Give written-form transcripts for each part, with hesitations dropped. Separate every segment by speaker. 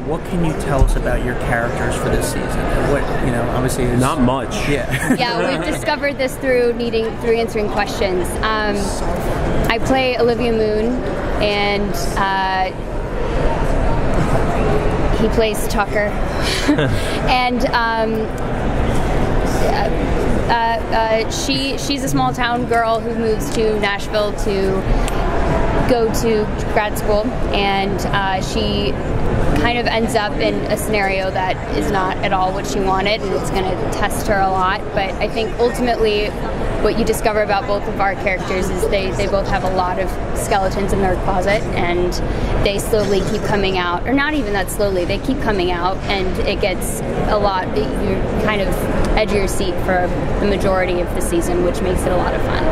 Speaker 1: what can you tell us about your characters for this season? What, obviously there's
Speaker 2: not much.
Speaker 1: Yeah.
Speaker 3: Yeah, we've discovered this through answering questions. I play Olivia Moon, and he plays Tucker, and she's a small town girl who moves to Nashville to go to grad school, and she kind of ends up in a scenario that is not at all what she wanted, and it's going to test her a lot. But I think ultimately what you discover about both of our characters is they both have a lot of skeletons in their closet, and they slowly keep coming out, or not even that slowly, they keep coming out, and it gets a lot, you're kind of edge of your seat for the majority of the season, which makes it a lot of fun.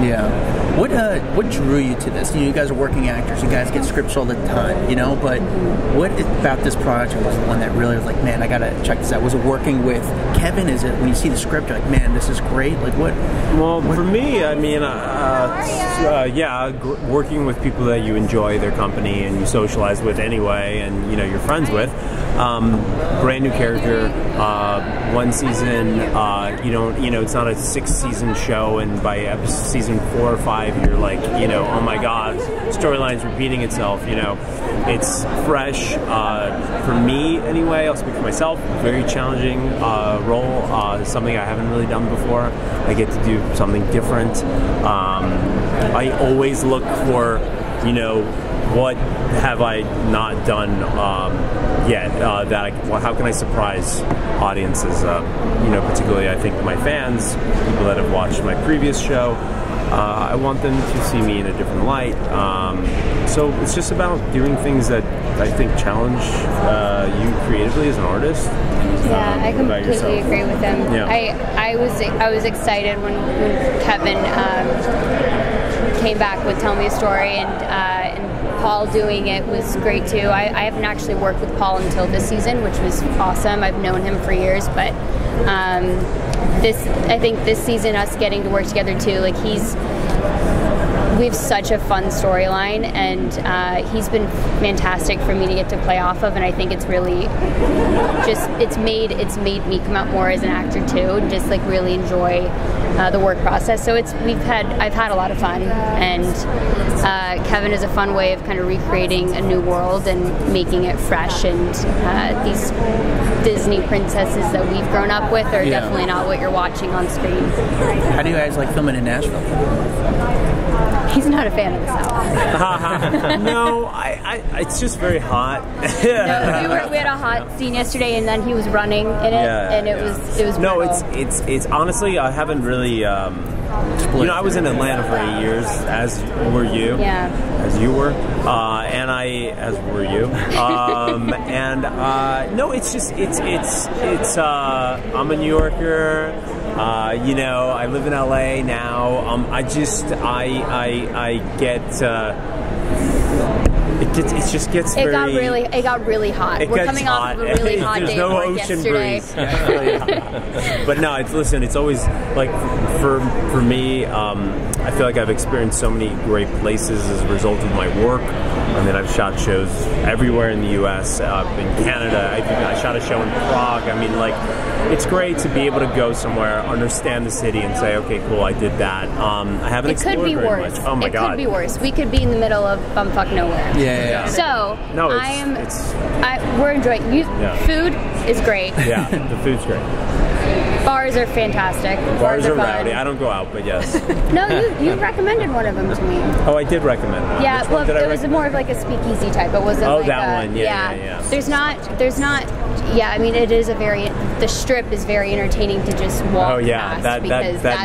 Speaker 1: Yeah. What drew you to this? You guys are working actors. You guys get scripts all the time, but what about this project was the one that really was like, man, I gotta check this out? Was it working with Kevin? Is it when you see the script, you're like, man, this is great? Like what?
Speaker 2: Well, for me, I mean, working with people that you enjoy their company and you socialize with anyway, and you're friends with. Brand new character, one season. It's not a 6-season show, and by season 4 or 5, you're like, oh my God, storyline's repeating itself. It's fresh for me anyway. I'll speak for myself. Very challenging role. Something I haven't really done before. I get to do something different. I always look for, what have I not done yet? How can I surprise audiences? Particularly I think my fans, people that have watched my previous show. I want them to see me in a different light. So it's just about doing things that I think challenge you creatively as an artist.
Speaker 3: Yeah, I completely agree with him.
Speaker 2: Yeah.
Speaker 3: I was excited when Kevin came back with Tell Me a Story, and Paul doing it was great too. I haven't actually worked with Paul until this season, which was awesome. I've known him for years, but I think this season, us getting to work together too, like we have such a fun storyline, and he's been fantastic for me to get to play off of, and I think it's really it's made me come out more as an actor too, and just like really enjoy the work process. So I've had a lot of fun, and Kevin is a fun way of kind of recreating a new world and making it fresh, and these Disney princesses that we've grown up with are definitely not what you're watching on screen.
Speaker 1: How do you guys like filming in Nashville?
Speaker 3: He's not a fan of the South.
Speaker 2: No, it's just very hot.
Speaker 3: No, we had a hot scene yesterday, and then he was running in it, and it was
Speaker 2: no,
Speaker 3: brutal.
Speaker 2: it's honestly, I haven't really. I was in Atlanta for 8 years, as were you.
Speaker 3: Yeah.
Speaker 2: As you were, as were you. No, it's just it's. I'm a New Yorker. I live in LA now. I get. It just gets
Speaker 3: It
Speaker 2: very...
Speaker 3: got really hot. We're coming off of a really hot day
Speaker 2: no
Speaker 3: of work
Speaker 2: ocean
Speaker 3: yesterday.
Speaker 2: breeze. But no, it's always like for me. I feel like I've experienced so many great places as a result of my work. I mean, I've shot shows everywhere in the U.S., in Canada. I shot a show in Prague. I mean, like, it's great to be able to go somewhere, understand the city, and say, okay, cool, I did that. I haven't explored very much. It could be worse. Oh my God.
Speaker 3: It could be worse. We could be in the middle of bumfuck nowhere.
Speaker 1: Yeah.
Speaker 3: So,
Speaker 2: no,
Speaker 3: we're enjoying. Food is great.
Speaker 2: Yeah, the food's great.
Speaker 3: Bars are fantastic.
Speaker 2: Bars are
Speaker 3: fun.
Speaker 2: rowdy. I don't go out, but yes.
Speaker 3: No, you recommended one of them to me.
Speaker 2: Oh, I did recommend one.
Speaker 3: Yeah,
Speaker 2: Which one did I
Speaker 3: it was more of like a speakeasy type. It wasn't like
Speaker 2: that one. Yeah.
Speaker 3: There's not. Yeah, I mean, it is the strip is very entertaining to just walk past.
Speaker 2: that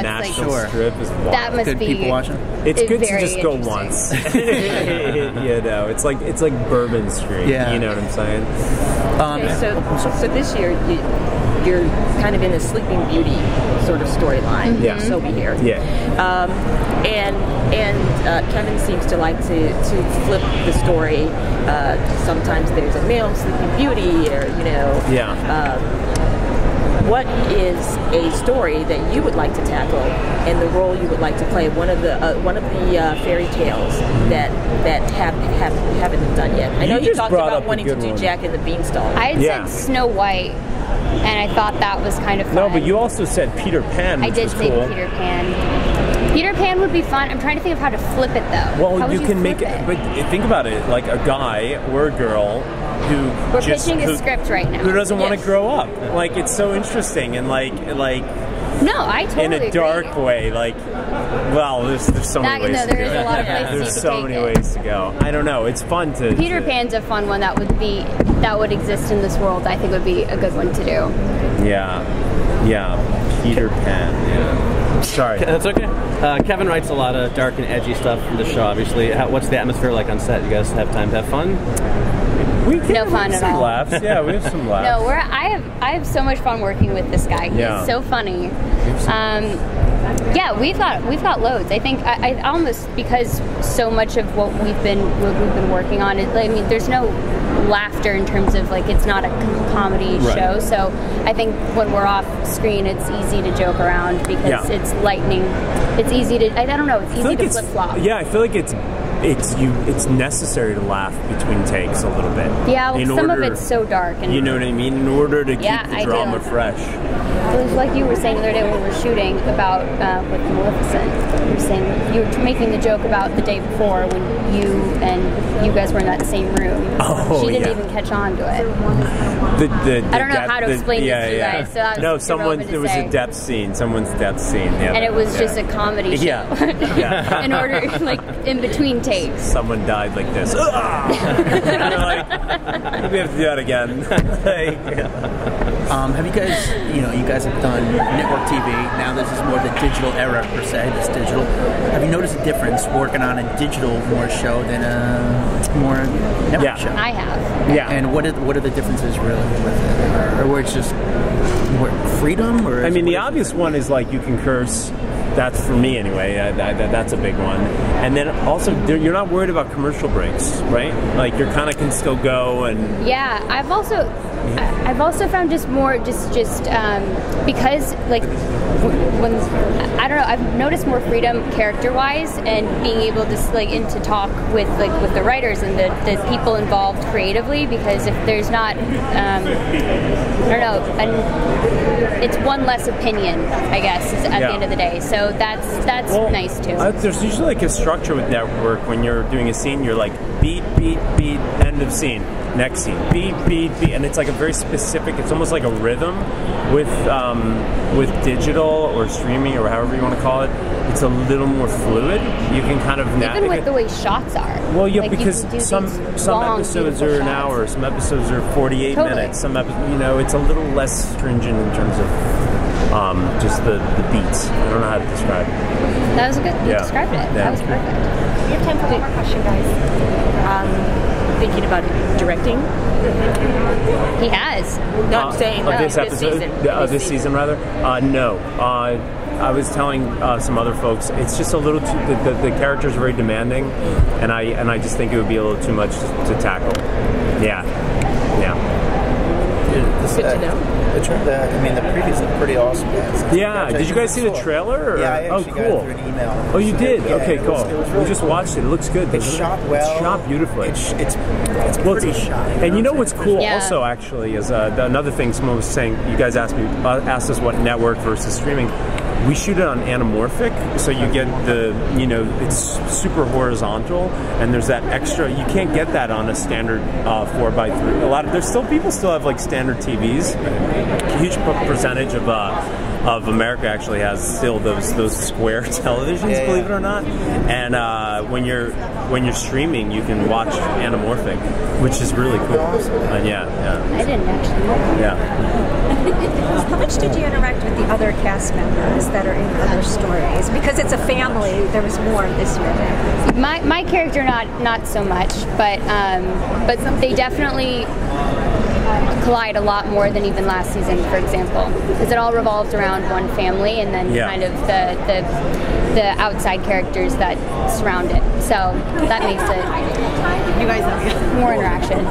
Speaker 2: Nashville
Speaker 3: like,
Speaker 2: strip is wild.
Speaker 3: That must
Speaker 1: good
Speaker 3: be
Speaker 1: people watching.
Speaker 2: It's good to
Speaker 3: very
Speaker 2: just go once. It's like Bourbon Street.
Speaker 1: Yeah.
Speaker 2: You know what I'm saying?
Speaker 4: So this year you're kind of in a Sleeping Beauty sort of storyline.
Speaker 2: Yeah.
Speaker 4: So we hear.
Speaker 2: Yeah.
Speaker 4: And Kevin seems to like to flip the story. Sometimes there's a male Sleeping Beauty, or what is a story that you would like to tackle and the role you would like to play? One of the fairy tales that haven't been done yet. I know you talked about wanting to do Jack and the Beanstalk.
Speaker 3: I had said Snow White, and I thought that was kind of fun.
Speaker 2: No, but you also said Peter Pan.
Speaker 3: I did say
Speaker 2: cool.
Speaker 3: Peter Pan. Peter Pan would be fun. I'm trying to think of how to flip it though.
Speaker 2: Well, you can make it, but think about it, like a guy or a girl who
Speaker 3: we're pitching a script right now.
Speaker 2: Who doesn't want to grow up? Like, it's so interesting and like.
Speaker 3: No, I totally
Speaker 2: in a dark
Speaker 3: agree.
Speaker 2: way, like. Well, there's so many ways to go.
Speaker 3: There's a lot of places
Speaker 2: There's so many ways to go. I don't know. It's fun to.
Speaker 3: Peter Pan's a fun one that would exist in this world. I think would be a good one to do.
Speaker 2: Yeah, Peter Pan. Yeah. Sorry.
Speaker 5: That's okay. Kevin writes a lot of dark and edgy stuff for the show, obviously. What's the atmosphere like on set? You guys have time to have fun?
Speaker 3: No fun at all.
Speaker 2: Laughs. Yeah, we have some laughs.
Speaker 3: No, I have so much fun working with this guy. He's so funny. Yeah, we've got loads. I think I almost, because so much of what we've been working on is, I mean, there's no laughter in terms of like, it's not a comedy show. So I think when we're off screen, it's easy to joke around because it's lightning. It's easy to, I don't know, it's easy to flip flop.
Speaker 2: Yeah, I feel like it's necessary to laugh between takes a little bit.
Speaker 3: Yeah, well, some of it's so dark. And
Speaker 2: you know what I mean? In order to keep the drama fresh.
Speaker 3: It was like you were saying the other day when we were shooting about with Maleficent. You were saying, you were making the joke about the day before when you guys were in that same room.
Speaker 2: Oh,
Speaker 3: she didn't even catch on to it. I don't know how to explain this to you guys. So that was
Speaker 2: there was a depth scene. Someone's depth scene. Yeah,
Speaker 3: and it was just a comedy show.
Speaker 2: Yeah.
Speaker 3: In order, like, in between takes.
Speaker 2: Someone died like this. Like, we have to do that again.
Speaker 1: Have you guys, you guys have done network TV. Now this is more the digital era, per se, this digital. Have you noticed a difference working on a digital more show than a more network show?
Speaker 3: I have.
Speaker 2: Yeah.
Speaker 1: And what are the differences really with it? Or where it's just more freedom? Or
Speaker 2: I mean, the obvious one is like you can curse. That's for me anyway. That's a big one. And then also, you're not worried about commercial breaks, right? Like you kind of can still go and.
Speaker 3: Yeah, I've also found just more because like when I don't know, I've noticed more freedom character-wise and being able to talk with the writers and the people involved creatively, because if there's not I don't know, and it's one less opinion, I guess, at the end of the day. So that's nice too.
Speaker 2: There's usually like a structure with network. When you're doing a scene, you're like beat, end of scene, next scene, beat, and it's like a very specific. It's almost like a rhythm. With digital or streaming or however you want to call it, it's a little more fluid. You can kind of navigate.
Speaker 3: Even with the way shots are.
Speaker 2: Well, yeah, like because some episodes are an hour, some episodes are 48 minutes. Some it's a little less stringent in terms of just the beats. I don't know how to describe it.
Speaker 3: That was good. You described it. That was perfect.
Speaker 4: We have time for one more question, guys. Thinking about directing?
Speaker 3: He has.
Speaker 4: No, I'm saying
Speaker 2: this season rather. No. I was telling some other folks, it's just a little too. The characters are very demanding, and I just think it would be a little too much to tackle. Yeah.
Speaker 4: Good to know.
Speaker 1: The previews look pretty awesome, guys.
Speaker 2: Yeah, did you guys see the trailer? Or?
Speaker 1: Yeah, I actually got it through an email.
Speaker 2: Oh, you did?
Speaker 1: Yeah,
Speaker 2: okay, cool.
Speaker 1: It was really
Speaker 2: we just watched it. It looks good.
Speaker 1: It's shot well.
Speaker 2: It's shot beautifully.
Speaker 1: It's pretty shot.
Speaker 2: And you know what's cool also, actually, is another thing someone was saying, you guys asked us what network versus streaming. We shoot it on anamorphic, so you get it's super horizontal, and there's that extra. You can't get that on a standard 4x3. People still have like standard TVs. A huge percentage of America actually has still those square televisions, believe it or not. And when you're streaming, you can watch anamorphic, which is really cool. And
Speaker 3: I didn't actually know.
Speaker 2: Yeah.
Speaker 6: How much did you interact with the other cast members that are in other stories? Because it's a family, there was more this year.
Speaker 3: My character not so much, but they definitely collide a lot more than even last season, for example, because it all revolved around one family and then kind of the outside characters that surround it. So that makes it more interaction.